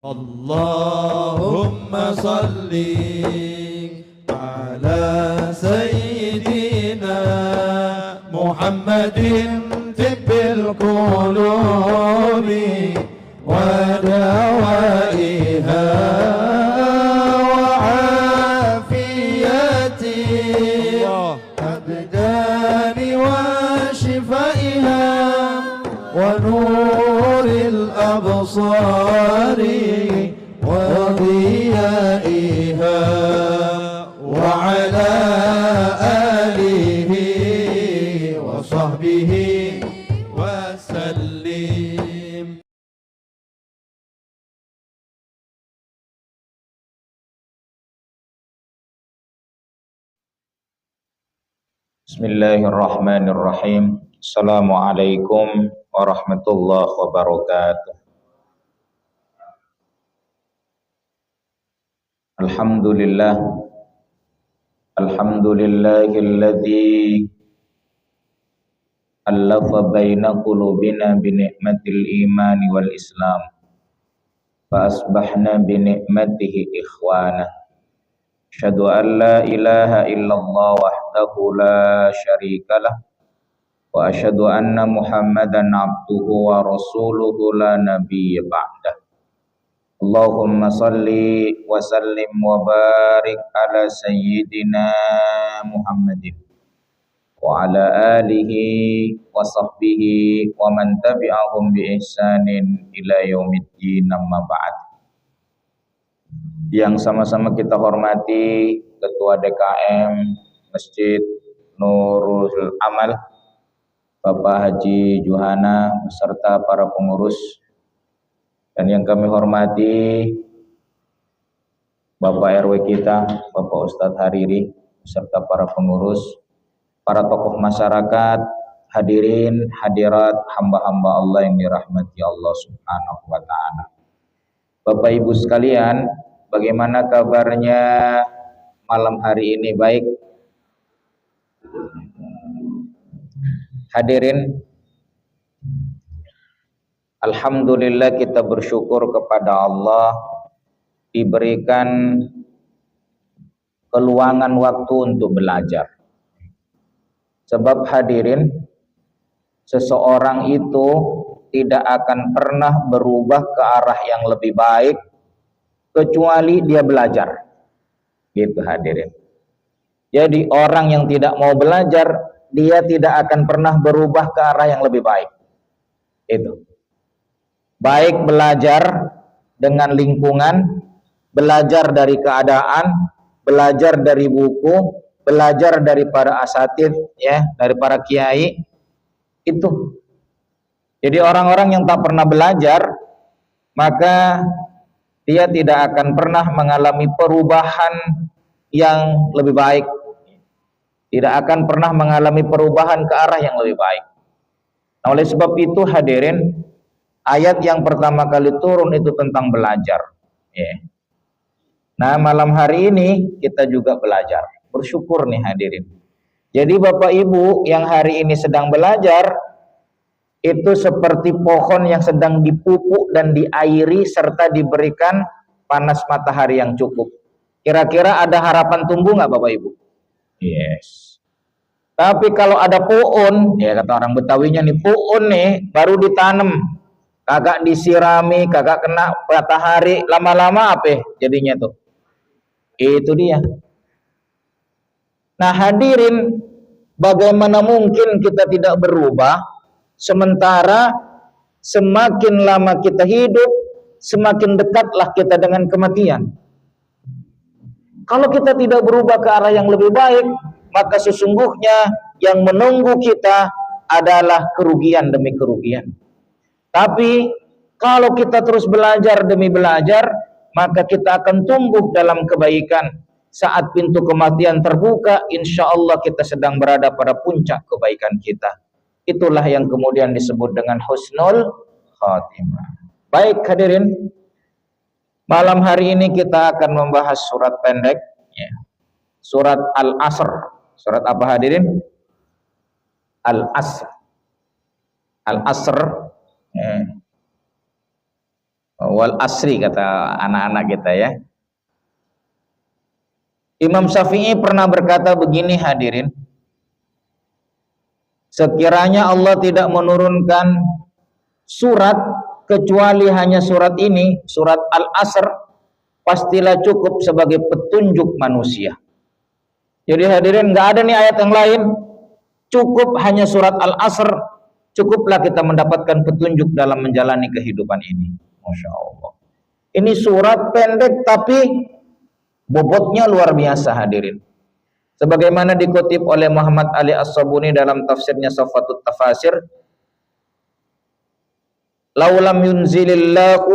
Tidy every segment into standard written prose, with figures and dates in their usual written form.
Allahumma salli ala sayyidina Muhammadin tibbil qulubi wa dawaiha wa afiyati abdani wa shifaiha wa nuril absari وضيائها وعلى آله وصحبه وسلم. Bismillahirrahmanirrahim. Assalamualaikum warahmatullahi wabarakatuh. Alhamdulillahilladzi allafa baina qulubina bi ni'matil imani wal islam fa asbahna bi ni'matihi ikhwana. Asyhadu an la ilaha illallah wahdahu la syarikalah wa asyhadu anna Muhammadan abduhu wa rasuluhu la nabiyya ba'dah. Allahumma salli wa sallim wa barik ala sayyidina Muhammadin wa ala alihi wa sahbihi wa man tabi'ahum bi ihsanin ila yaumiddin, amma ba'd. Yang sama-sama kita hormati Ketua DKM Masjid Nurul Amal Bapak Haji Juhana beserta para pengurus, dan yang kami hormati Bapak RW kita, Bapak Ustadz Hariri, beserta para pengurus, para tokoh masyarakat, hadirin, hadirat, hamba-hamba Allah yang dirahmati Allah Subhanahu wa ta'ala. Bapak Ibu sekalian, bagaimana kabarnya malam hari ini? Baik? Hadirin, alhamdulillah kita bersyukur kepada Allah diberikan keluangan waktu untuk belajar. Sebab hadirin, seseorang itu tidak akan pernah berubah ke arah yang lebih baik kecuali dia belajar. Gitu hadirin. Jadi orang yang tidak mau belajar, dia tidak akan pernah berubah ke arah yang lebih baik. Itu. Baik belajar dengan lingkungan, belajar dari keadaan, belajar dari buku, belajar dari para asatidz, ya, dari para kiai, itu. Jadi orang-orang yang tak pernah belajar, maka dia tidak akan pernah mengalami perubahan yang lebih baik, tidak akan pernah mengalami perubahan ke arah yang lebih baik. Nah, oleh sebab itu hadirin, ayat yang pertama kali turun itu tentang belajar. Nah, malam hari ini kita juga belajar. Bersyukur nih hadirin. Jadi Bapak Ibu yang hari ini sedang belajar, itu seperti pohon yang sedang dipupuk dan diairi serta diberikan panas matahari yang cukup. Kira-kira ada harapan tumbuh nggak Bapak Ibu? Yes. Tapi kalau ada pohon, ya kata orang Betawinya nih, pohon nih baru ditanam, kagak disirami, kagak kena matahari, lama-lama apa jadinya tuh? Itu dia. Nah hadirin, bagaimana mungkin kita tidak berubah, sementara semakin lama kita hidup, semakin dekatlah kita dengan kematian. Kalau kita tidak berubah ke arah yang lebih baik, maka sesungguhnya yang menunggu kita adalah kerugian demi kerugian. Tapi kalau kita terus belajar demi belajar, maka kita akan tumbuh dalam kebaikan. Saat pintu kematian terbuka, insya Allah kita sedang berada pada puncak kebaikan kita. Itulah yang kemudian disebut dengan husnul khatimah. Baik hadirin, malam hari ini kita akan membahas surat pendek, ya. Surat Al-Asr. Surat apa hadirin? Al-Asr. Al-Asr. Wal asri kata anak-anak kita ya. Imam Syafi'i pernah berkata begini hadirin. Sekiranya Allah tidak menurunkan surat kecuali hanya surat ini, surat Al-Asr, pastilah cukup sebagai petunjuk manusia. Jadi hadirin, nggak ada nih ayat yang lain, cukup hanya surat Al-Asr, cukuplah kita mendapatkan petunjuk dalam menjalani kehidupan ini. Masya Allah. Ini surat pendek tapi bobotnya luar biasa hadirin. Sebagaimana dikutip oleh Muhammad Ali As-Sabuni dalam tafsirnya Safatut Tafasir, laulam yunzilillahu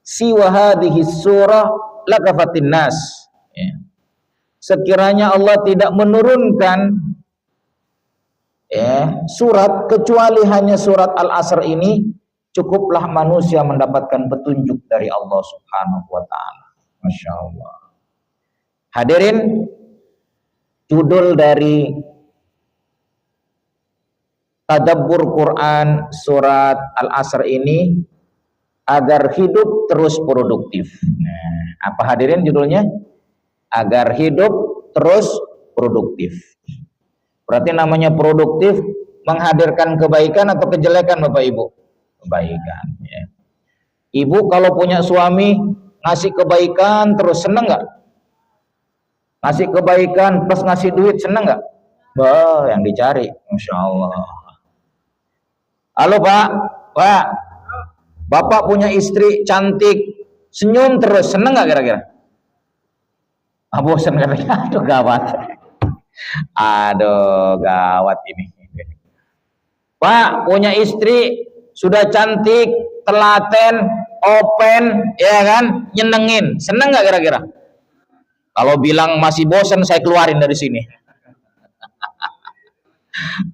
siwa hadhihi surah lakafatin nas. Ya. Sekiranya Allah tidak menurunkan surat kecuali hanya surat Al-Asr ini, cukuplah manusia mendapatkan petunjuk dari Allah Subhanahu wa taala. Masya Allah. Hadirin, judul dari tadabbur Quran surat Al-Asr ini, agar hidup terus produktif. Nah, apa hadirin judulnya? Agar hidup terus produktif. Berarti namanya produktif menghadirkan kebaikan atau kejelekan Bapak Ibu? Kebaikan ya. Ibu kalau punya suami ngasih kebaikan terus seneng nggak? Ngasih kebaikan plus ngasih duit seneng nggak? Bah, yang dicari, Masya Allah. Halo Pak, Bapak punya istri cantik, senyum terus, seneng nggak kira-kira? Bosan katanya, aduh gawat. Aduh gawat ini. Pak punya istri sudah cantik, telaten, open, ya kan, nyenengin, seneng nggak kira-kira? Kalau bilang masih bosan, saya keluarin dari sini.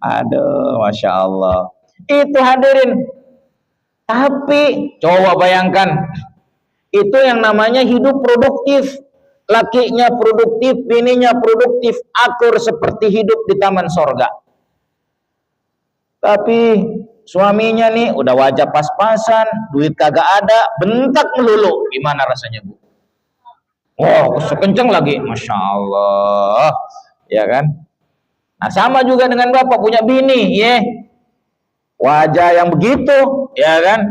Aduh, Masya Allah. Itu hadirin. Tapi coba bayangkan, itu yang namanya hidup produktif. Lakinya produktif, bininya produktif, akur seperti hidup di taman sorga. Tapi suaminya nih udah wajah pas-pasan, duit kagak ada, bentak melulu. Gimana rasanya Bu? Wow, kenceng lagi, Masya Allah, ya kan? Nah sama juga dengan Bapak punya bini, ya, wajah yang begitu, ya kan?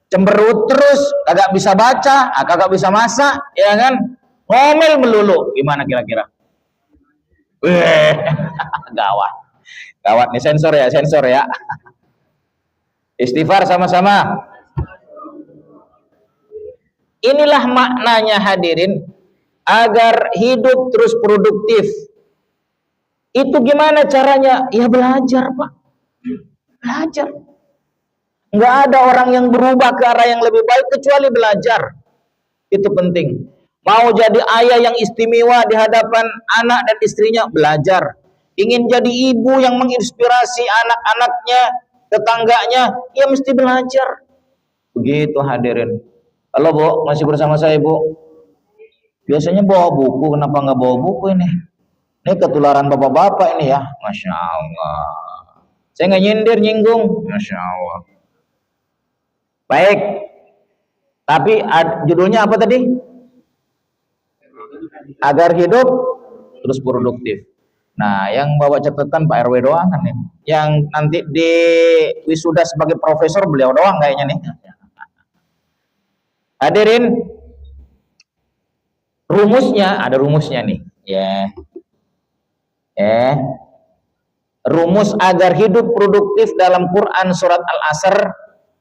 Cemberut terus, kagak bisa baca, kagak bisa masak, ya kan? Ngomel melulu, gimana kira-kira? Gawat, gawat nih, sensor ya. Istighfar sama-sama. Inilah maknanya hadirin, agar hidup terus produktif. Itu gimana caranya? Ya belajar Pak, belajar. Nggak ada orang yang berubah ke arah yang lebih baik kecuali belajar. Itu penting. Mau jadi ayah yang istimewa di hadapan anak dan istrinya, belajar. Ingin jadi ibu yang menginspirasi anak-anaknya, tetangganya, ya mesti belajar. Begitu hadirin. Halo Bu, masih bersama saya Bu? Biasanya bawa buku, kenapa nggak bawa buku ini? Ini ketularan bapak-bapak ini ya, Masya Allah. Saya nggak nyindir, nyinggung, Masya Allah. Baik, tapi judulnya apa tadi? Agar hidup terus produktif. Nah, yang bawa catatan Pak RW doang kan nih. Yang nanti di wisuda sebagai profesor beliau doang kayaknya nih. Hadirin, rumusnya, ada rumusnya nih. Rumus agar hidup produktif dalam Quran surat Al-Asr,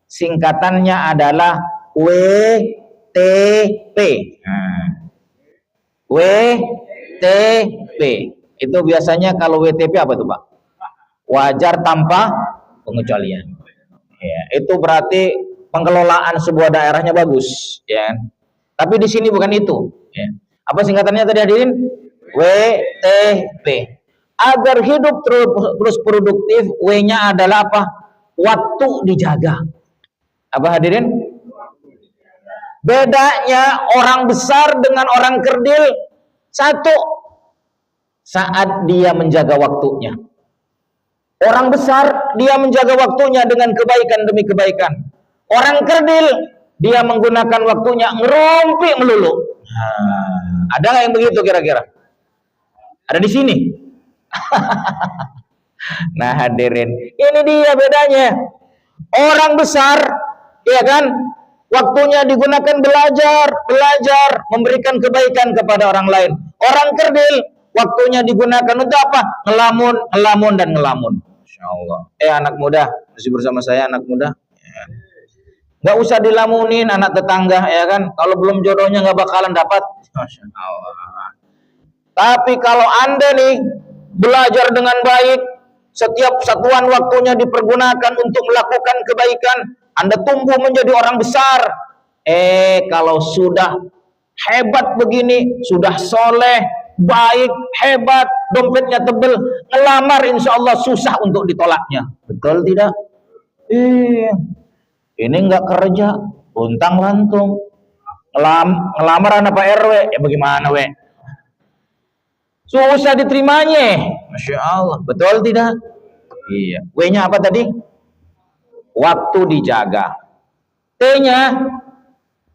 singkatannya adalah WTP. WTP. Itu biasanya kalau WTP apa tuh Pak? Wajar tanpa pengecualian. Ya, itu berarti pengelolaan sebuah daerahnya bagus, ya. Tapi di sini bukan itu. Ya. Apa singkatannya tadi hadirin? WTP. Agar hidup terus produktif, W-nya adalah apa? Waktu dijaga. Apa hadirin? Bedanya orang besar dengan orang kerdil, satu, saat dia menjaga waktunya. Orang besar dia menjaga waktunya dengan kebaikan demi kebaikan. Orang kerdil dia menggunakan waktunya ngerumpi melulu. Ada nggak yang begitu kira-kira? Ada di sini. Nah hadirin, ini dia bedanya. Orang besar, ya kan, waktunya digunakan belajar, memberikan kebaikan kepada orang lain. Orang kerdil, waktunya digunakan untuk apa? Ngelamun, dan ngelamun. Masya Allah. Anak muda, masih bersama saya anak muda. Ya. Nggak usah dilamunin anak tetangga, ya kan. Kalau belum jodohnya nggak bakalan dapat. Masya Allah. Tapi kalau Anda nih belajar dengan baik, setiap satuan waktunya dipergunakan untuk melakukan kebaikan, Anda tumbuh menjadi orang besar. Kalau sudah hebat begini, sudah soleh, baik, hebat, dompetnya tebel, ngelamar insya Allah susah untuk ditolaknya. Betul tidak? Ini nggak kerja, untang lantung, ngelamar anak Pak RW, ya bagaimana we? Susah diterimanya. Masya Allah, betul tidak? Iya. W-nya apa tadi? Waktu dijaga. T-nya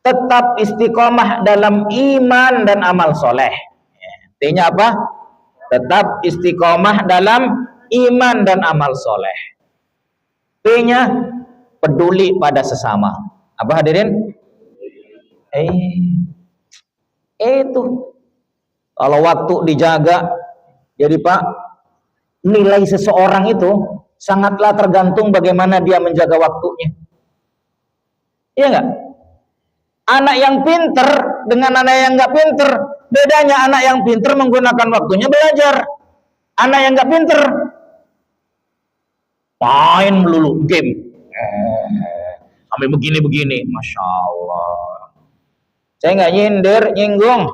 tetap istiqomah dalam iman dan amal soleh. T-nya apa? Tetap istiqomah dalam iman dan amal soleh. P-nya peduli pada sesama. Apa hadirin? Itu. Kalau waktu dijaga, jadi Pak, nilai seseorang itu sangatlah tergantung bagaimana dia menjaga waktunya. Iya nggak? Anak yang pinter dengan anak yang nggak pinter, bedanya anak yang pinter menggunakan waktunya belajar. Anak yang nggak pinter main melulu game. Sampai begini-begini, Masya Allah. Saya nggak nyinggung.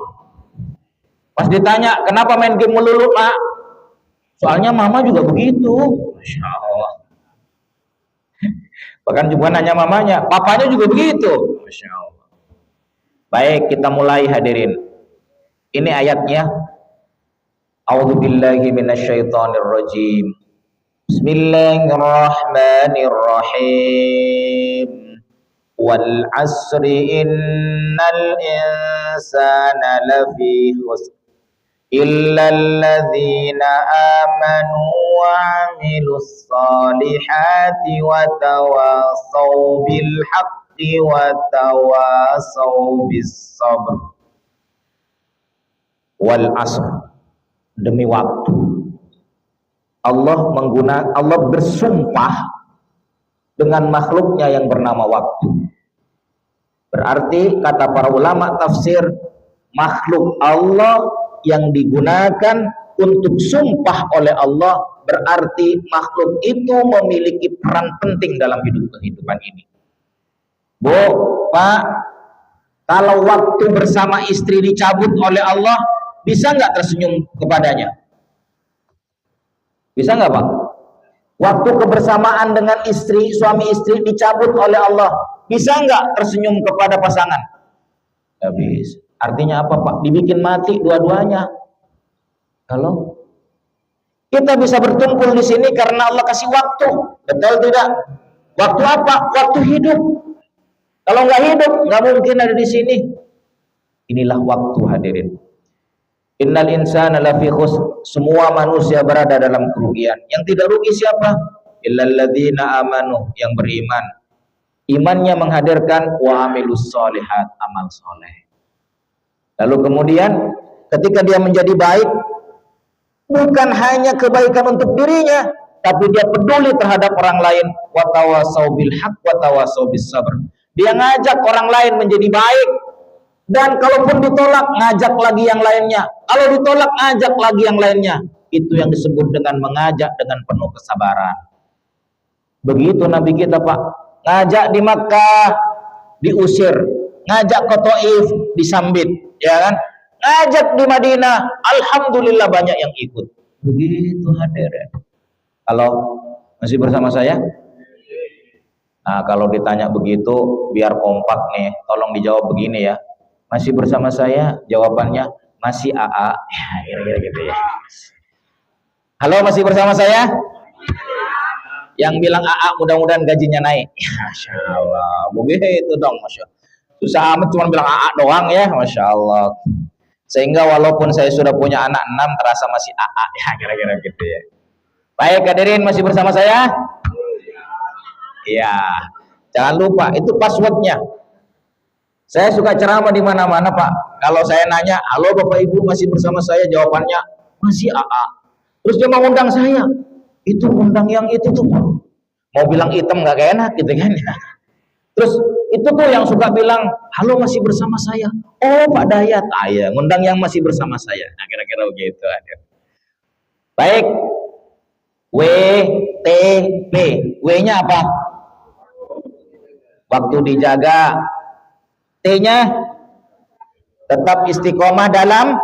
Pas ditanya, kenapa main game melulu, Pak? Soalnya mama juga begitu. Masya Allah. Bahkan juga nanya mamanya, papanya juga begitu. Masya Allah. Baik, kita mulai hadirin. Ini ayatnya. A'udzubillahi minasyaitonirrajim. Bismillahirrahmanirrahim. Wal asri innal insana lafi khusr. Illalladzina amanu wa amilus salihati wa tawasaw bil haqqi wa tawasaw bis sabr. Wal asr, demi waktu. Allah bersumpah dengan makhluknya yang bernama waktu. Berarti kata para ulama tafsir, makhluk Allah yang digunakan untuk sumpah oleh Allah, berarti makhluk itu memiliki peran penting dalam kehidupan ini. Bu, Pak, kalau waktu bersama istri dicabut oleh Allah, bisa nggak tersenyum kepadanya? Bisa nggak Pak? Waktu kebersamaan dengan istri, suami istri dicabut oleh Allah, bisa nggak tersenyum kepada pasangan? Nggak bisa. Artinya apa Pak? Dibikin mati dua-duanya. Kalau kita bisa bertumpul di sini karena Allah kasih waktu, betul tidak? Waktu apa? Waktu hidup. Kalau nggak hidup, nggak mungkin ada di sini. Inilah waktu hadirin. Innal insana lafi khusr. Semua manusia berada dalam kerugian. Yang tidak rugi siapa? Illalladzina amanu, yang beriman. Imannya menghadirkan wa amilus solihat, amal soleh. Lalu kemudian ketika dia menjadi baik, bukan hanya kebaikan untuk dirinya, tapi dia peduli terhadap orang lain. Wa tawasaw bil haqq wa tawasaw bis sabr. Dia ngajak orang lain menjadi baik, dan kalaupun ditolak ngajak lagi yang lainnya. Kalau ditolak ngajak lagi yang lainnya. Itu yang disebut dengan mengajak dengan penuh kesabaran. Begitu Nabi kita Pak, ngajak di Makkah diusir, ngajak ke Taif disambit, ya kan? Ngajak di Madinah, alhamdulillah banyak yang ikut. Begitu hadirin. Kalau masih bersama saya? Nah, kalau ditanya begitu biar kompak nih, tolong dijawab begini ya. Masih bersama saya? Jawabannya masih AA. Ya, kira-kira gitu ya. Halo, masih bersama saya? Yang bilang AA mudah-mudahan gajinya naik. Masya Allah, begitu dong, Masya Allah. Susah amat cuma bilang AA doang ya, Masya Allah. Sehingga walaupun saya sudah punya anak 6 terasa masih AA ya, kira-kira gitu ya. Baik hadirin, masih bersama saya? Iya. Jangan lupa itu passwordnya. Saya suka ceramah di mana-mana Pak. Kalau saya nanya, halo Bapak Ibu masih bersama saya, jawabannya masih AA. Terus dia mau undang saya, itu undang yang itu tuh Pak. Mau bilang hitam nggak enak gitu kan ya. Terus itu tuh yang suka bilang, halo masih bersama saya. Oh Pak Dayat, ya ngundang yang masih bersama saya. Nah kira-kira begitu. Baik, WTP, W-nya apa? Waktu dijaga. T-nya tetap istiqomah dalam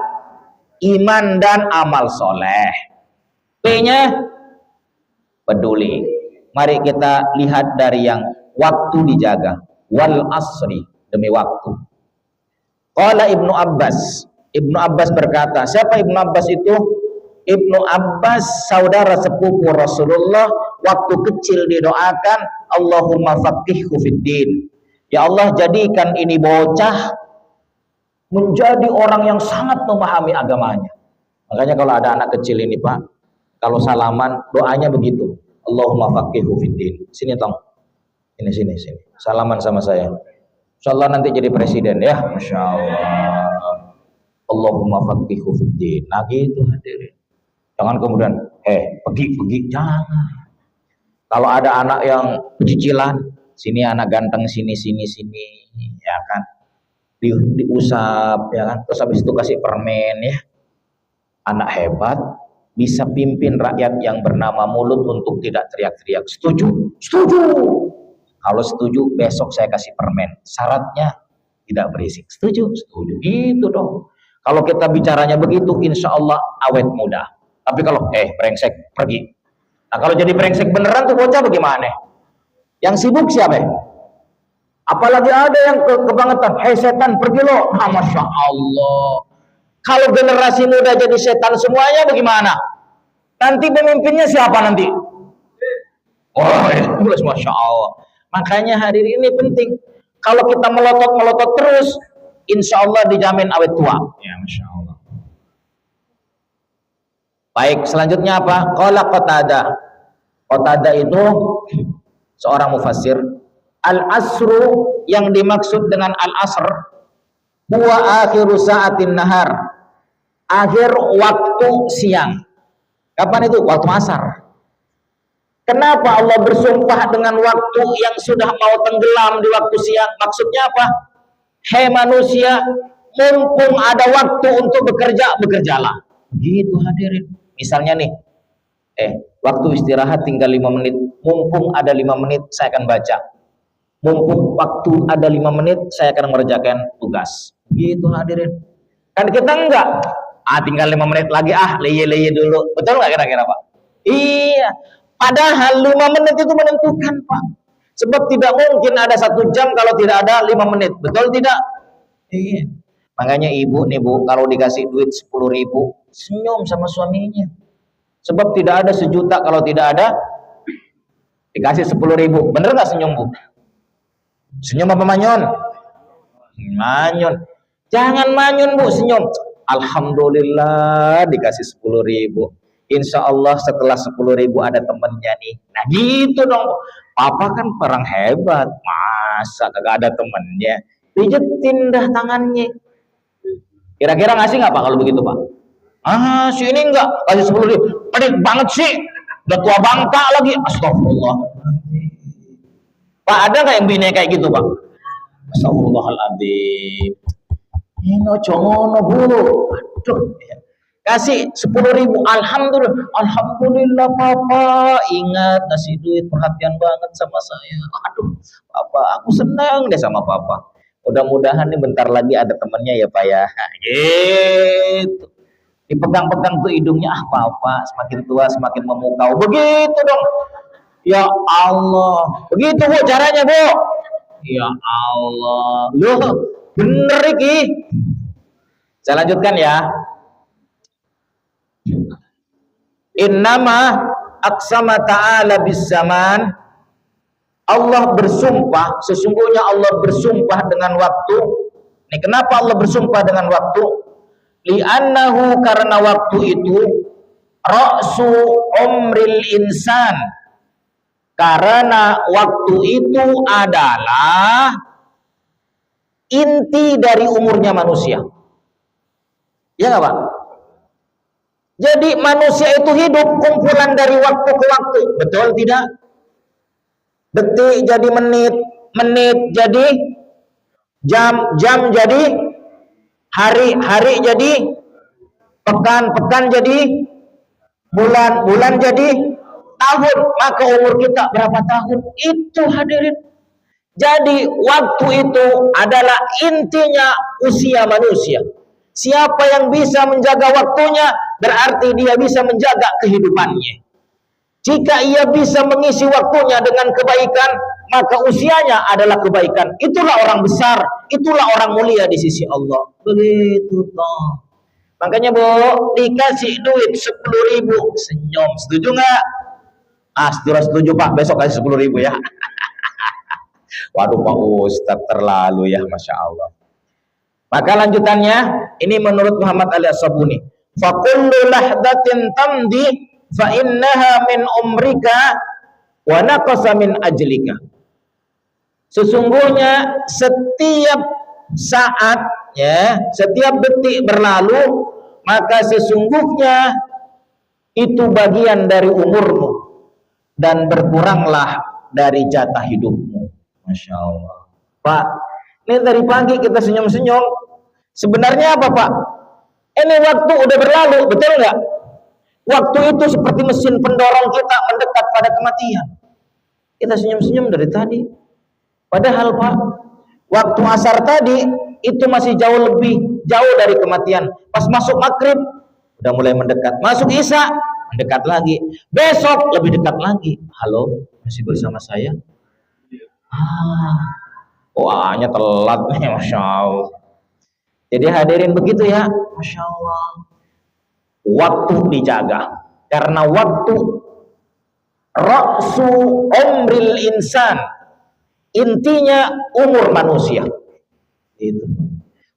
iman dan amal soleh. P-nya peduli. Mari kita lihat dari yang waktu dijaga. Wal asri, demi waktu. Qala Ibnu Abbas. Ibnu Abbas berkata, siapa Ibnu Abbas itu? Ibnu Abbas saudara sepupu Rasulullah, waktu kecil didoakan, Allahumma faqihhu fiddin. Ya Allah, jadikan ini bocah menjadi orang yang sangat memahami agamanya. Makanya kalau ada anak kecil ini Pak, kalau salaman doanya begitu, Allahumma faqihhu fiddin. Sini tong, ini sini. Salaman sama saya. Insyaallah nanti jadi presiden ya, Masya Allah. Allahumma faqihhu fiddin. Nah gitu hadirin. Jangan kemudian, pergi, jangan. Kalau ada anak yang pecicilan, sini anak ganteng, sini, ya kan, diusap, ya kan, terus habis itu kasih permen ya. Anak hebat, bisa pimpin rakyat yang bernama mulut untuk tidak teriak-teriak. Setuju? Setuju. Kalau setuju, besok saya kasih permen. Syaratnya tidak berisik. Setuju? Setuju. Gitu dong. Kalau kita bicaranya begitu, insya Allah awet muda. Tapi kalau brengsek, pergi. Nah kalau jadi brengsek beneran tuh bocah bagaimana? Yang sibuk siapa? Apalagi ada yang kebangetan, setan pergi lo. Nah, Masya Allah. Kalau generasi muda jadi setan semuanya bagaimana? Nanti pemimpinnya siapa nanti? Oh, itu Masya Allah. Makanya hadirin ini penting. Kalau kita melotot terus, insya Allah dijamin awet tua. Ya, Masya Allah. Baik, selanjutnya apa? Qala Qatadah. Qatadah itu seorang mufassir. Al-asru yang dimaksud dengan al-asr huwa akhiru sa'atin nahar. Akhir waktu siang. Kapan itu? Waktu asar. Kenapa Allah bersumpah dengan waktu yang sudah mau tenggelam di waktu siang? Maksudnya apa? Hei manusia, mumpung ada waktu untuk bekerja, bekerjalah. Gitu hadirin. Misalnya nih, waktu istirahat tinggal 5 menit. Mumpung ada 5 menit, saya akan baca. Mumpung waktu ada 5 menit, saya akan mengerjakan tugas. Gitu hadirin. Kan kita enggak. Tinggal 5 menit lagi, leye dulu. Betul nggak kira-kira Pak? Iya. Padahal 5 menit itu menentukan Pak. Sebab tidak mungkin ada 1 jam kalau tidak ada 5 menit. Betul tidak? Iya. Makanya ibu nih Bu, kalau dikasih duit 10.000, senyum sama suaminya. Sebab tidak ada 1 juta kalau tidak ada dikasih 10.000. Bener nggak senyum Bu? Senyum apa manyun? Manyun. Jangan manyun Bu, senyum. Alhamdulillah dikasih 10.000. Insya Allah setelah 10.000 ada temennya nih. Nah gitu dong. Papa kan orang hebat. Masa kagak ada temennya? Pijetin dah tangannya. Kira-kira ngasih nggak Pak kalau begitu Pak? Si ini enggak kasih 10.000. Pelit banget sih. Udah tua bangka lagi. Astagfirullah. Pak ada nggak yang bini kayak gitu Pak? Astagfirullahaladzim. Ini comono Bu. Aduh. Kasih 10.000. Alhamdulillah Papa. Ingat kasih duit, perhatian banget sama saya. Aduh Papa, aku senang deh sama Papa. Mudah-mudahan nih bentar lagi ada temennya ya Pak ya. Gitu. Dipegang-pegang tuh hidungnya, Papa semakin tua semakin memukau. Begitu dong. Ya Allah. Begitu Bu caranya Bu. Ya Allah. Loh, bener iki. Saya lanjutkan ya. Innama aqsama ta'ala bis zaman Allah bersumpah, sesungguhnya Allah bersumpah dengan waktu. Ini kenapa Allah bersumpah dengan waktu? Li'annahu, karena waktu itu ra'su umril insan, karena waktu itu adalah inti dari umurnya manusia. Ya nggak Pak? Jadi manusia itu hidup kumpulan dari waktu ke waktu, betul tidak? Detik jadi menit, menit jadi jam, jam jadi hari, hari jadi pekan, pekan jadi bulan, bulan jadi tahun. Maka umur kita berapa tahun? Itu hadirin. Jadi waktu itu adalah intinya usia manusia. Siapa yang bisa menjaga waktunya, berarti dia bisa menjaga kehidupannya. Jika ia bisa mengisi waktunya dengan kebaikan, maka usianya adalah kebaikan. Itulah orang besar, itulah orang mulia di sisi Allah. Begitu toh. Makanya Bu, dikasih duit 10.000, senyum. Setuju nggak? Ah, setuju Pak, besok kasih 10.000 ya. Waduh Pak Ustadz, terlalu ya, Masya Allah. Maka lanjutannya, ini menurut Muhammad Ali As-Sabuni. Fakullu lahdatin tamdi fa innaha min umrika wa naqasa min ajlika. Sesungguhnya setiap saat, ya, setiap detik berlalu, maka sesungguhnya itu bagian dari umurmu dan berkuranglah dari jatah hidupmu. Masya Allah. Pak, ini dari pagi kita senyum-senyum. Sebenarnya apa Pak? Ini waktu udah berlalu, betul nggak? Waktu itu seperti mesin pendorong kita mendekat pada kematian. Kita senyum-senyum dari tadi. Padahal Pak, waktu asar tadi itu masih jauh dari kematian. Pas masuk maghrib udah mulai mendekat. Masuk isya mendekat lagi. Besok lebih dekat lagi. Halo, masih bersama saya? Wahnya telat nih, Masya Allah. Jadi hadirin begitu ya, Masya Allah. Waktu dijaga, karena waktu ra'su umril insan, intinya umur manusia. Itu.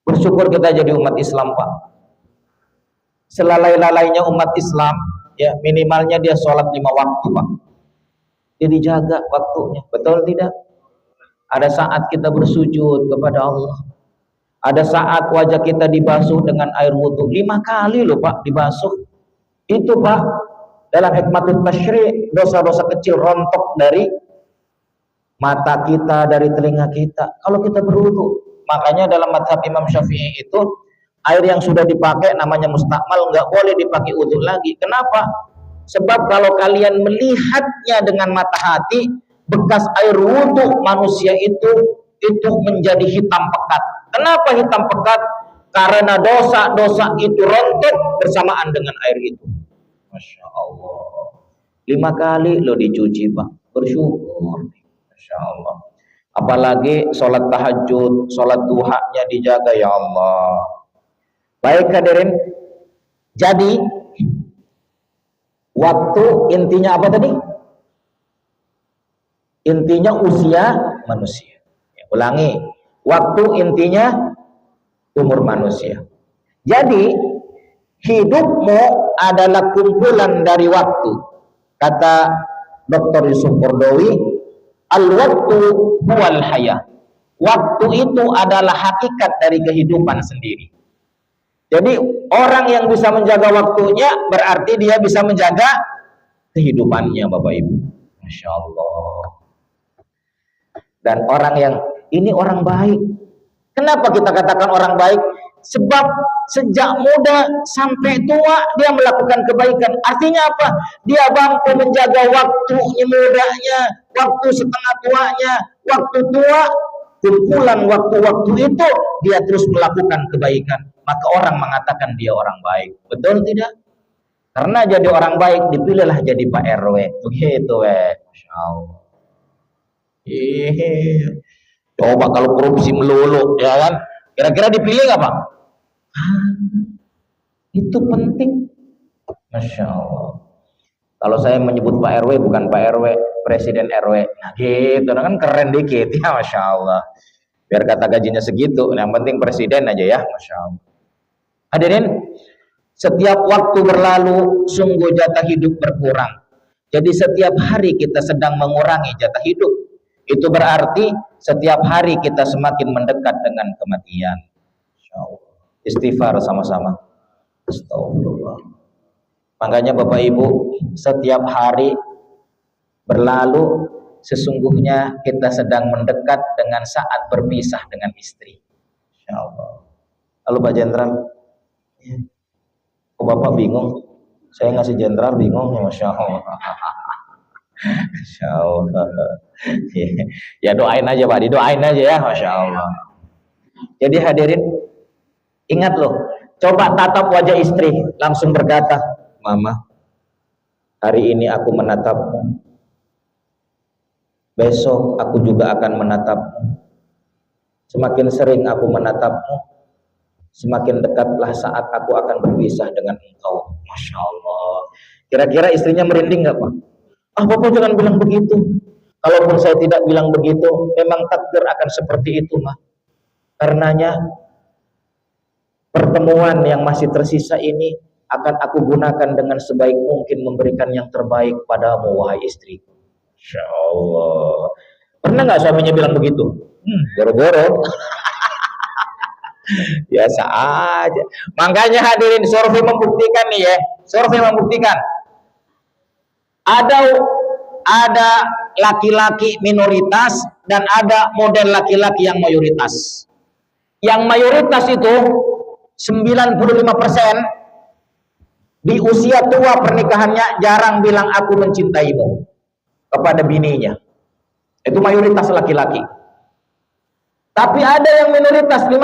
Bersyukur kita jadi umat Islam Pak. Selalai-lalainya umat Islam, ya minimalnya dia sholat 5 waktu Pak. Dia dijaga waktunya, betul tidak? Ada saat kita bersujud kepada Allah. Ada saat wajah kita dibasuh dengan air wudhu 5 kali loh Pak dibasuh. Itu Pak, dalam hikmatul tasyri', dosa-dosa kecil rontok dari mata kita, dari telinga kita. Kalau kita berwudhu, makanya dalam mazhab Imam Syafi'i itu air yang sudah dipakai namanya mustakmal, nggak boleh dipakai wudhu lagi. Kenapa? Sebab kalau kalian melihatnya dengan mata hati, bekas air wudhu manusia itu menjadi hitam pekat. Kenapa hitam pekat? Karena dosa-dosa itu rontok bersamaan dengan air itu. Masya Allah. 5 kali lo dicuci Pak. Bersyukur. Masya Allah. Apalagi sholat tahajud, sholat duhanya dijaga ya Allah. Baik hadirin. Jadi waktu intinya apa tadi? Intinya usia manusia. Ya, ulangi. Waktu intinya umur manusia. Jadi hidupmu adalah kumpulan dari waktu. Kata Dr. Yusuf Qaradawi, al-waktu huwal hayah. Waktu itu adalah hakikat dari kehidupan sendiri. Jadi orang yang bisa menjaga waktunya berarti dia bisa menjaga kehidupannya Bapak Ibu. Masya Allah. Dan orang yang ini orang baik. Kenapa kita katakan orang baik? Sebab sejak muda sampai tua dia melakukan kebaikan. Artinya apa? Dia mampu menjaga waktunya mudanya, waktu setengah tuanya, waktu tua, kumpulan waktu-waktu itu dia terus melakukan kebaikan. Maka orang mengatakan dia orang baik. Betul tidak? Karena jadi orang baik dipilihlah jadi Pak RW. Begitu Masya Allah. Coba kalau korupsi melulu, ya kan? Kira-kira dipilih nggak Pak? Itu penting. Masya Allah. Kalau saya menyebut Pak RW bukan Pak RW, presiden RW. Nah, gitu, nah, kan keren dikit ya, Masya Allah. Biar kata gajinya segitu, yang penting presiden aja ya, Masya Allah. Hadirin, setiap waktu berlalu, sungguh jatah hidup berkurang. Jadi setiap hari kita sedang mengurangi jatah hidup. Itu berarti setiap hari kita semakin mendekat dengan kematian. Masya Allah. Istighfar sama-sama. Astagfirullah. Makanya Bapak Ibu, setiap hari berlalu, sesungguhnya kita sedang mendekat dengan saat berpisah dengan istri. Masya Allah. Lalu Pak Jenderal, kok Bapak bingung? Saya ngasih jenderal bingung ya, Masya Allah. Masya Allah. Ya doain aja Pak, didoain aja ya, Masya Allah. Jadi hadirin, ingat loh, coba tatap wajah istri, langsung berkata, Mama, hari ini aku menatapmu, besok aku juga akan menatapmu. Semakin sering aku menatapmu, semakin dekatlah saat aku akan berpisah dengan engkau. Masya Allah. Kira-kira istrinya merinding nggak Pak? Ah Bapak jangan bilang begitu. Kalaupun saya tidak bilang begitu, memang takdir akan seperti itu Mah. Karenanya pertemuan yang masih tersisa ini akan aku gunakan dengan sebaik mungkin memberikan yang terbaik padamu wahai istri. Masya Allah. Pernah nggak suaminya bilang begitu? Goro-goro. Biasa aja. Makanya hadirin, survei membuktikan nih ya. Survei membuktikan ada laki-laki minoritas dan ada model laki-laki yang mayoritas. Yang mayoritas itu 95% di usia tua pernikahannya jarang bilang aku mencintaimu kepada bininya. Itu mayoritas laki-laki. Tapi ada yang minoritas 5%.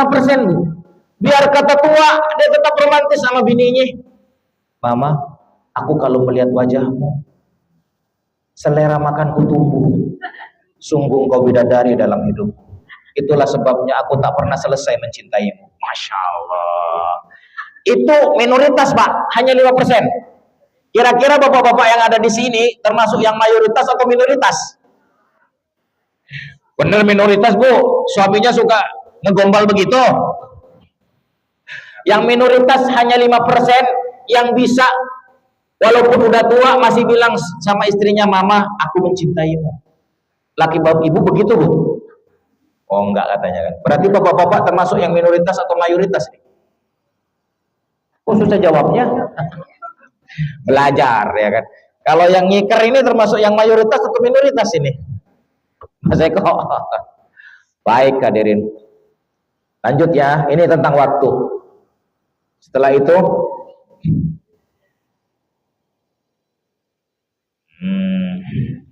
Biar kata tua dia tetap romantis sama bininya. Mama, aku kalau melihat wajahmu, selera makanku tumbuh. Sungguh engkau bidadari dalam hidupku. Itulah sebabnya aku tak pernah selesai mencintaimu. Masya Allah. Itu minoritas Pak, hanya 5%. Kira-kira bapak-bapak yang ada di sini termasuk yang mayoritas atau minoritas? Bener minoritas Bu, suaminya suka ngegombal begitu. Yang minoritas hanya 5% yang bisa walaupun udah tua masih bilang sama istrinya, Mama, aku mencintaimu. Laki bapak ibu begitu Bu? Oh enggak katanya kan. Berarti bapak-bapak termasuk yang minoritas atau mayoritas nih? Oh susah jawabnya. Belajar ya kan. Kalau yang ngiker ini termasuk yang mayoritas atau minoritas ini? Mas Eko. Baik hadirin. Lanjut ya, ini tentang waktu. Setelah itu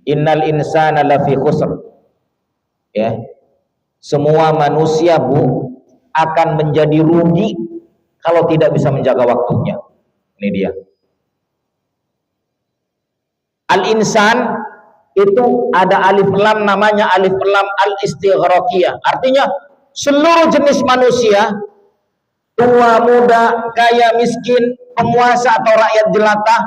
innal insana lafi khusr. Ya. Semua manusia Bu akan menjadi rugi kalau tidak bisa menjaga waktunya. Ini dia. Al-insan itu ada alif lam, namanya alif lam al-istighraqiyah. Artinya seluruh jenis manusia, tua, muda, kaya, miskin, penguasa atau rakyat jelata,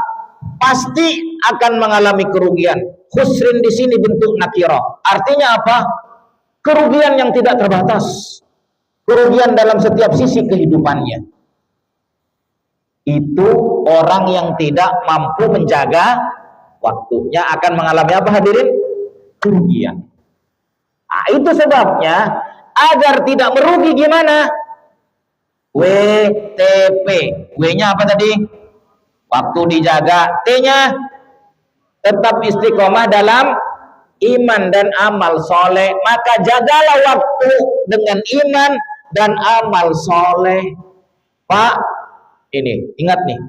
pasti akan mengalami kerugian. Khusrin di sini bentuk nakirah. Artinya apa? Kerugian yang tidak terbatas. Kerugian dalam setiap sisi kehidupannya. Itu orang yang tidak mampu menjaga waktunya akan mengalami apa hadirin? Kerugian. Nah, itu sebabnya agar tidak merugi gimana? WTP. W-nya apa tadi? Waktu dijaga. T-nya tetap istiqomah dalam iman dan amal soleh. Maka jagalah waktu dengan iman dan amal soleh. Pak, ini ingat nih.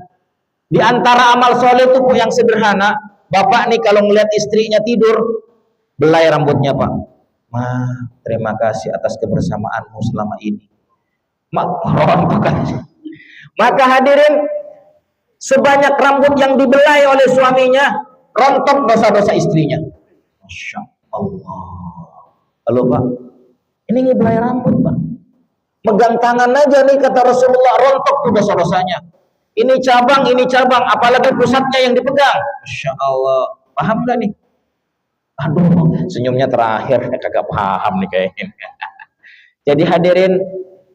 Di antara amal soleh itu yang sederhana. Bapak nih kalau melihat istrinya tidur, belai rambutnya Pak. Ma, terima kasih atas kebersamaanmu selama ini. Maka hadirin, sebanyak rambut yang dibelai oleh suaminya, rontok dosa-dosa istrinya. Masya Allah. Halo Pak, ini ngebelai rambut Pak. Megang tangan aja nih kata Rasulullah, rontok tuh dosa-dosanya. Ini cabang, apalagi pusatnya yang dipegang. Masya Allah. Paham gak nih? Aduh, senyumnya terakhir, kagak paham nih kayaknya. Jadi hadirin,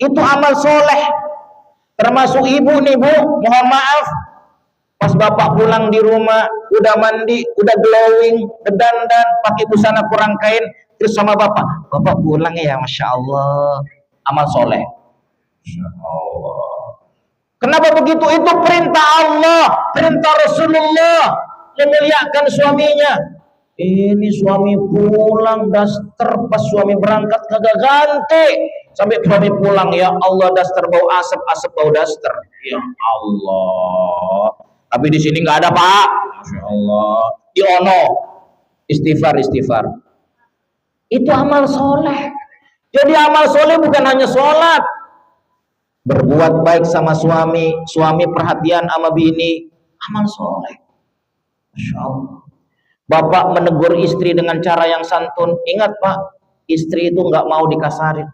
itu amal soleh. Termasuk ibu nih bu, mohon maaf, pas bapak pulang di rumah, udah mandi, udah glowing, udah dandan, pakai busana kurang kain, terus sama bapak pulang ya, masya Allah, amal soleh. Masya Allah. Kenapa begitu? Itu perintah Allah, perintah Rasulullah, memuliakan suaminya. Ini suami pulang daster, pas suami berangkat kagak ganti, sampai suami pulang, ya Allah, daster bau asap bau daster, ya Allah. Tapi di sini nggak ada pak, masya Allah. Diono, istighfar. Itu amal soleh. Jadi amal soleh bukan hanya sholat, berbuat baik sama suami perhatian sama bini, amal soleh. Masya Allah. Bapak menegur istri dengan cara yang santun. Ingat pak, istri itu nggak mau dikasarin.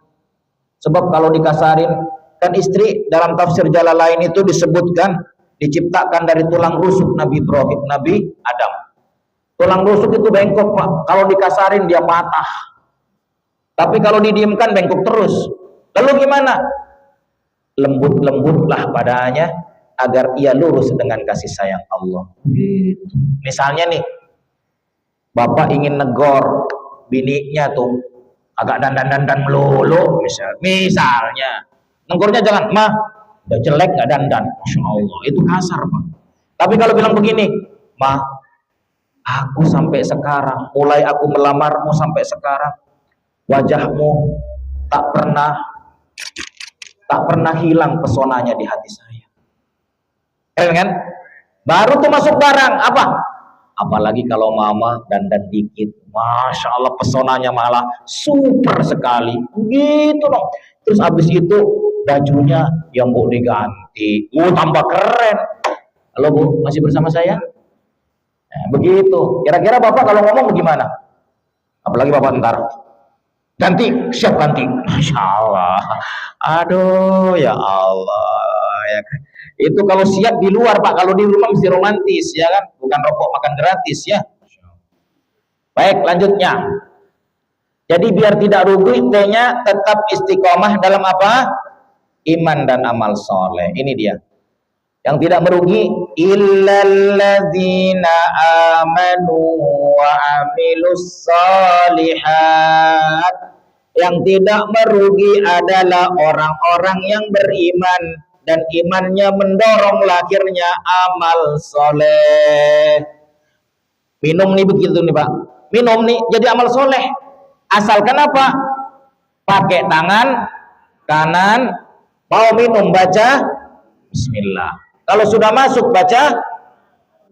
Sebab kalau dikasarin, kan istri dalam tafsir Jalalain itu disebutkan diciptakan dari tulang rusuk Nabi Ibrahim, Nabi Adam. Tulang rusuk itu bengkok pak. Kalau dikasarin dia patah. Tapi kalau didiamkan bengkok terus. Lalu gimana? Lembut-lembutlah padanya agar ia lurus dengan kasih sayang Allah. Misalnya nih, bapak ingin negor bininya tuh agak dandan melulu, misalnya negornya jangan, mah udah jelek gak dandan, masya Allah, itu kasar pak. Tapi kalau bilang begini, mah aku sampai sekarang, mulai aku melamarmu sampai sekarang, wajahmu tak pernah hilang pesonanya di hati saya. Keren kan? Baru tuh masuk barang apa? Apalagi kalau mama dandan dikit, masya Allah pesonanya malah super sekali, gitu dong. Terus habis itu bajunya yang mau diganti, tambah keren. Halo bu, masih bersama saya? Nah, begitu. Kira-kira bapak kalau ngomong bagaimana? Apalagi bapak ntar ganti, siap ganti, masya Allah. Aduh ya Allah ya kan. Itu kalau siap di luar pak, kalau di rumah mesti romantis ya kan, bukan rokok makan gratis ya. Baik, lanjutnya. Jadi biar tidak rugi, intinya tetap istiqomah dalam apa? Iman dan amal soleh. Ini dia. Yang tidak merugi, illalladzina amanu wa amilus solihat. Yang tidak merugi adalah orang-orang yang beriman dan imannya mendorong lahirnya amal soleh. Minum nih begitu nih pak, minum nih jadi amal soleh. Asalkan apa? Pakai tangan kanan, mau minum baca Bismillah. Kalau sudah masuk baca,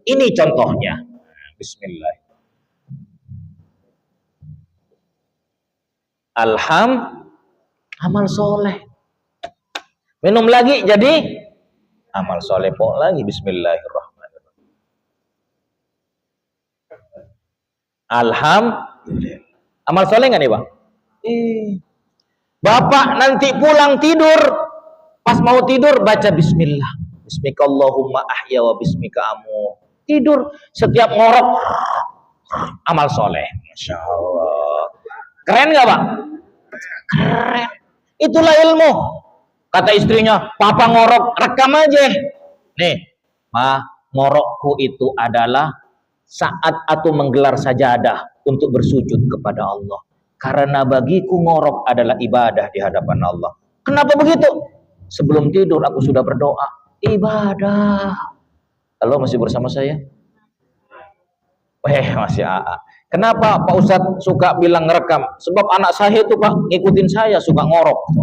ini contohnya Bismillah. Amal soleh. Minum lagi jadi amal soleh pok lagi. Bismillahirrahmanirrahim. Alhamdulillah. Amal soleh nggak nih bang? Bapak nanti pulang tidur, pas mau tidur baca Bismillah. Bismikallahumma ahya wa bismika amu. Tidur, setiap ngorok amal soleh. Masya Allah. Keren nggak bang? Keren. Itulah ilmu. Kata istrinya, papa ngorok, rekam aja. Nih, ma, ngorokku itu adalah saat aku menggelar sajadah untuk bersujud kepada Allah. Karena bagiku ngorok adalah ibadah di hadapan Allah. Kenapa begitu? Sebelum tidur aku sudah berdoa. Ibadah. Halo, masih bersama saya? Masih AA. Kenapa Pak Ustadz suka bilang ngerekam? Sebab anak saya itu pak ngikutin saya, suka ngorok.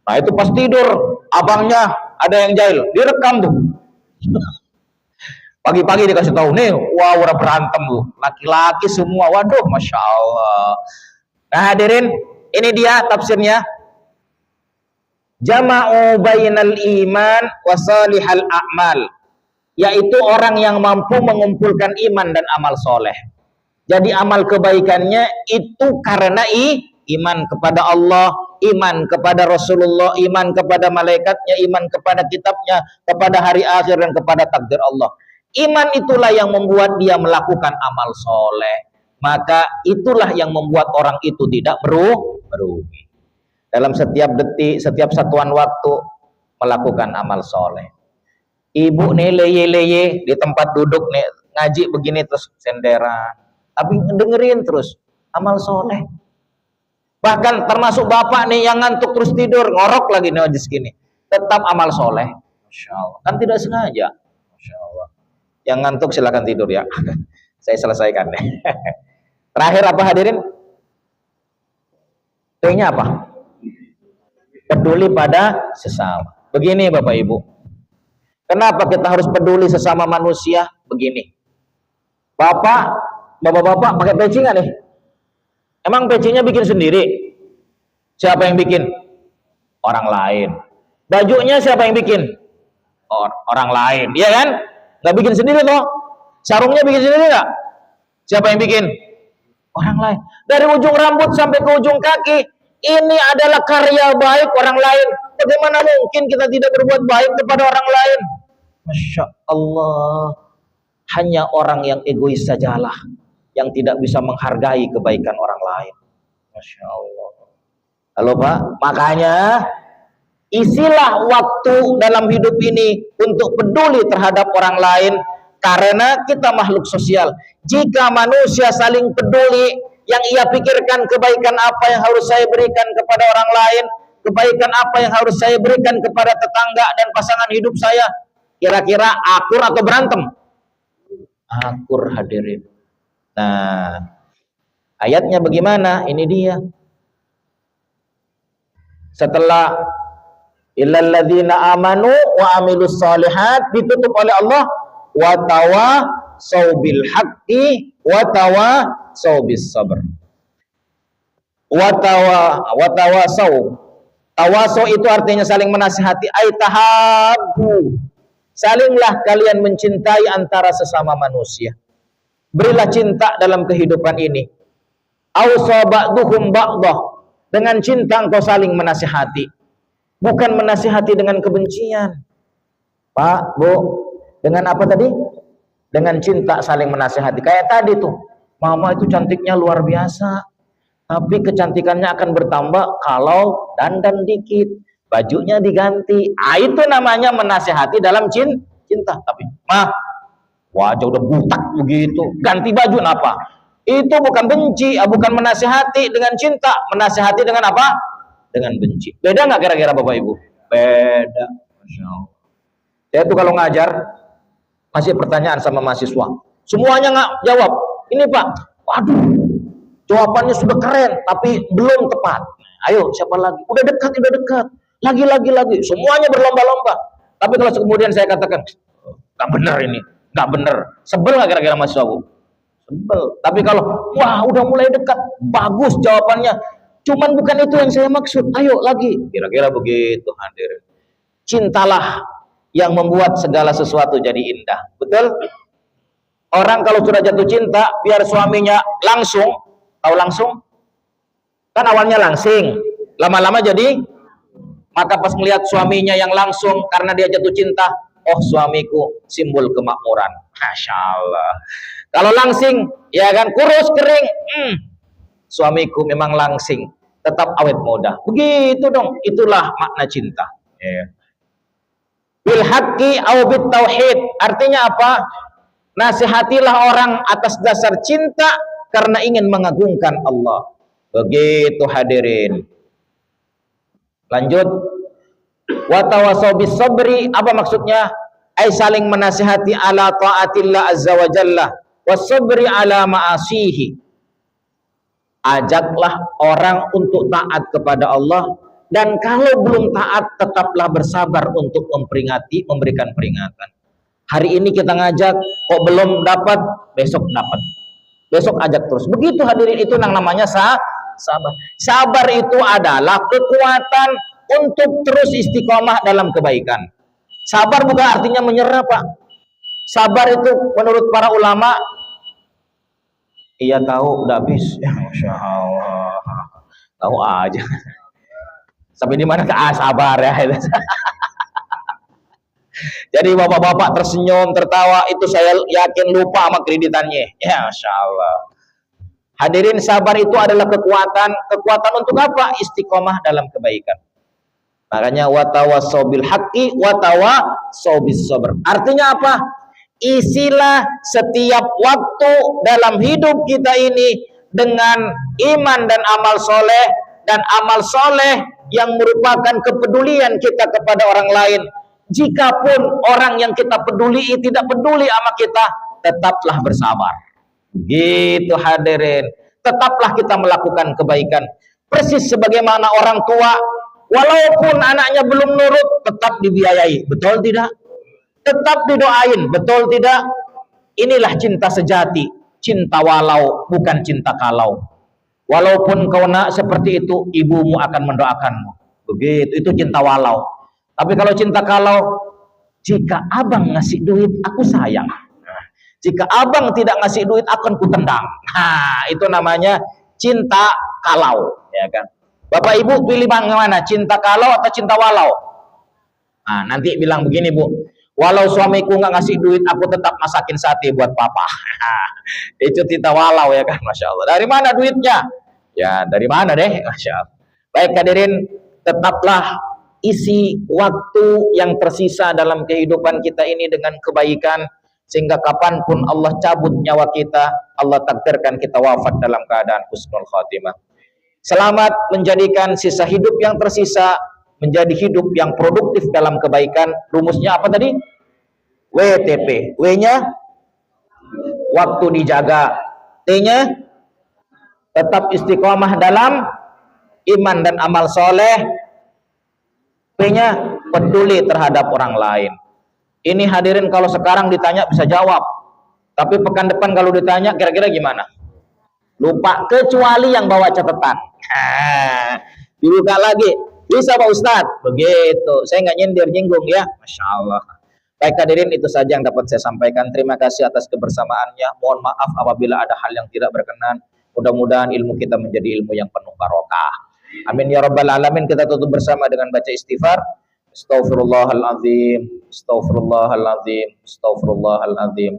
Nah itu pas tidur, abangnya ada yang jahil, direkam tuh. Pagi-pagi dikasih tahu, nih, wah udah berantem tuh, laki-laki semua, waduh, masya Allah. Nah hadirin, ini dia tafsirnya. Jama'u bainal iman wa salihal a'mal, yaitu orang yang mampu mengumpulkan iman dan amal soleh. Jadi amal kebaikannya itu karena iman kepada Allah, iman kepada Rasulullah, iman kepada malaikatnya, iman kepada kitabnya, kepada hari akhir dan kepada takdir Allah. Iman itulah yang membuat dia melakukan amal soleh. maka itulah yang membuat orang itu tidak merugi. Dalam setiap detik, setiap satuan waktu melakukan amal soleh. Ibu nih leye-leye di tempat duduk nih ngaji begini terus senderan, tapi dengerin terus amal soleh. Bahkan termasuk bapak nih yang ngantuk terus tidur ngorok lagi nih majlis gini, tetap amal soleh. Masya Allah, kan tidak sengaja. Masya Allah. Yang ngantuk silakan tidur ya. Saya selesaikan deh. Terakhir apa hadirin? T-nya apa? Peduli pada sesama. Begini Bapak Ibu. Kenapa kita harus peduli sesama manusia? Begini. Bapak-bapak pakai peci nggak nih? Emang pecinya bikin sendiri? Siapa yang bikin? Orang lain. Bajunya siapa yang bikin? Orang lain. Iya kan? Nggak bikin sendiri toh? Sarungnya bikin sendiri nggak? Siapa yang bikin? Orang lain. Dari ujung rambut sampai ke ujung kaki, ini adalah karya baik orang lain. Bagaimana mungkin kita tidak berbuat baik kepada orang lain? Masya Allah. Hanya orang yang egois sajalah yang tidak bisa menghargai kebaikan orang lain. Masya Allah. Halo Pak, makanya isilah waktu dalam hidup ini untuk peduli terhadap orang lain, karena kita makhluk sosial. Jika manusia saling peduli, yang ia pikirkan kebaikan apa yang harus saya berikan kepada orang lain, kebaikan apa yang harus saya berikan kepada tetangga dan pasangan hidup saya, kira-kira akur atau berantem? Akur hadirin. Nah, ayatnya bagaimana? Ini dia. Setelah illal ladzina amanu wa amilus solihat, ditutup oleh Allah wa tawasau bil haqqi wa tawasau bis sabr. Wa tawasau. Tawasau itu artinya saling menasihati, ay tahabbu. Salinglah kalian mencintai antara sesama manusia. Berilah cinta dalam kehidupan ini. Awsa ba'duhum ba'dah. Dengan cinta engkau saling menasihati. Bukan menasihati dengan kebencian. Pak, Bu, dengan apa tadi? Dengan cinta saling menasihati. Kayak tadi tuh, mama itu cantiknya luar biasa, tapi kecantikannya akan bertambah kalau dandan dikit, bajunya diganti. Itu namanya menasihati dalam cinta. Tapi, mah, wajah udah butak begitu, ganti baju apa? Itu bukan benci, bukan menasihati dengan cinta. Menasihati dengan apa? Dengan benci. Beda nggak kira-kira Bapak Ibu? Beda. Masya Allah. Saya tuh kalau ngajar masih pertanyaan sama mahasiswa, semuanya nggak jawab. Ini Pak, waduh, jawabannya sudah keren, tapi belum tepat. Ayo, siapa lagi? Udah dekat. Lagi. Semuanya berlomba-lomba. Tapi kalau kemudian saya katakan, nggak benar ini, nggak benar. Sebel nggak kira-kira mahasiswa Bu? Sebel. Tapi kalau, wah, udah mulai dekat, bagus jawabannya. Cuman bukan itu yang saya maksud. Ayo lagi. Kira-kira begitu hadirin. Cintalah yang membuat segala sesuatu jadi indah. Betul? Orang kalau sudah jatuh cinta, biar suaminya langsung, tahu langsung? Kan awalnya langsing, lama-lama jadi, maka pas melihat suaminya yang langsung karena dia jatuh cinta, oh suamiku simbol kemakmuran. Masya Allah. Kalau langsing, ya kan, kurus, kering, suamiku memang langsing, tetap awet muda. Begitu dong, itulah makna cinta. Bil haqqi aw bit tauhid, artinya apa? Nasihatilah orang atas dasar cinta karena ingin mengagungkan Allah. Begitu hadirin. Lanjut. Wa tawasau bis sabri, apa maksudnya? Ai saling menasihati ala taatillah azza wa jalla was sabri ala ma'asihi. Ajaklah orang untuk taat kepada Allah, dan kalau belum taat tetaplah bersabar untuk memperingati, memberikan peringatan. Hari ini kita ngajak, kok belum dapat, besok dapat. Besok ajak terus. Begitu hadirin, itu yang namanya sabar. Sabar itu adalah kekuatan untuk terus istiqomah dalam kebaikan. Sabar bukan artinya menyerah, Pak. Sabar itu menurut para ulama, iya tahu, udah habis. Ya, Masya Allah. Tahu aja. Sampai di mana sabar ya. Jadi bapak-bapak tersenyum, tertawa, itu saya yakin lupa sama kreditannya. Ya Masya Allah. Hadirin, sabar itu adalah kekuatan. Kekuatan untuk apa? Istiqomah dalam kebaikan. Makanya watawassaw bil haqqi watawassaw bis sabr. Artinya apa? Isilah setiap waktu dalam hidup kita ini dengan iman dan amal soleh, dan amal soleh yang merupakan kepedulian kita kepada orang lain. Jikapun orang yang kita peduli tidak peduli sama kita, tetaplah bersabar. Gitu hadirin. Tetaplah kita melakukan kebaikan. Persis sebagaimana orang tua, walaupun anaknya belum nurut, tetap dibiayai. Betul tidak? Tetap didoain. Betul tidak? Inilah cinta sejati. Cinta walau, bukan cinta kalau. Walaupun kau nak seperti itu, ibumu akan mendoakanmu. Begitu, itu cinta walau. Tapi kalau cinta kalau, jika abang ngasih duit, aku sayang. Jika abang tidak ngasih duit, akan kutendang. Nah, itu namanya cinta kalau, ya kan? Bapak Ibu pilih mana? Cinta kalau atau cinta walau? Nah, nanti bilang begini, Bu. Walau suamiku nggak ngasih duit, aku tetap masakin sate buat papa. Itu cinta walau, ya kan? Masya Allah. Dari mana duitnya? Ya, dari mana deh? Masya Allah. Baik hadirin, tetaplah isi waktu yang tersisa dalam kehidupan kita ini dengan kebaikan, sehingga kapanpun Allah cabut nyawa kita, Allah takdirkan kita wafat dalam keadaan husnul khatimah. Selamat menjadikan sisa hidup yang tersisa menjadi hidup yang produktif dalam kebaikan. Rumusnya apa tadi? WTP. W-nya waktu dijaga. T-nya tetap istiqomah dalam iman dan amal soleh. P-nya peduli terhadap orang lain. Ini hadirin kalau sekarang ditanya bisa jawab, tapi pekan depan kalau ditanya kira-kira gimana? Lupa, kecuali yang bawa catatan. Dibuka lagi, bisa Pak Ustadz? Begitu, saya nggak nyindir nyinggung ya. Masya Allah. Baik hadirin, itu saja yang dapat saya sampaikan. Terima kasih atas kebersamaannya. Mohon maaf apabila ada hal yang tidak berkenan. Mudah-mudahan ilmu kita menjadi ilmu yang penuh barokah. Amin ya rabbal alamin. Kita tutup bersama dengan baca istighfar. Astaghfirullahaladzim, astaghfirullahaladzim, astaghfirullahaladzim.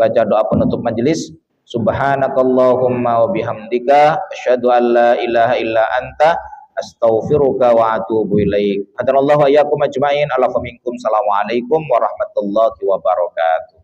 Baca doa penutup majelis. Subhanakallahumma wa bihamdika asyhadu an la ilaha illa anta astaghfiruka wa atubu ilaik. Hadanallahu wa iyyakum ajmain. Ala faminkum. Assalamualaikum warahmatullahi wabarakatuh.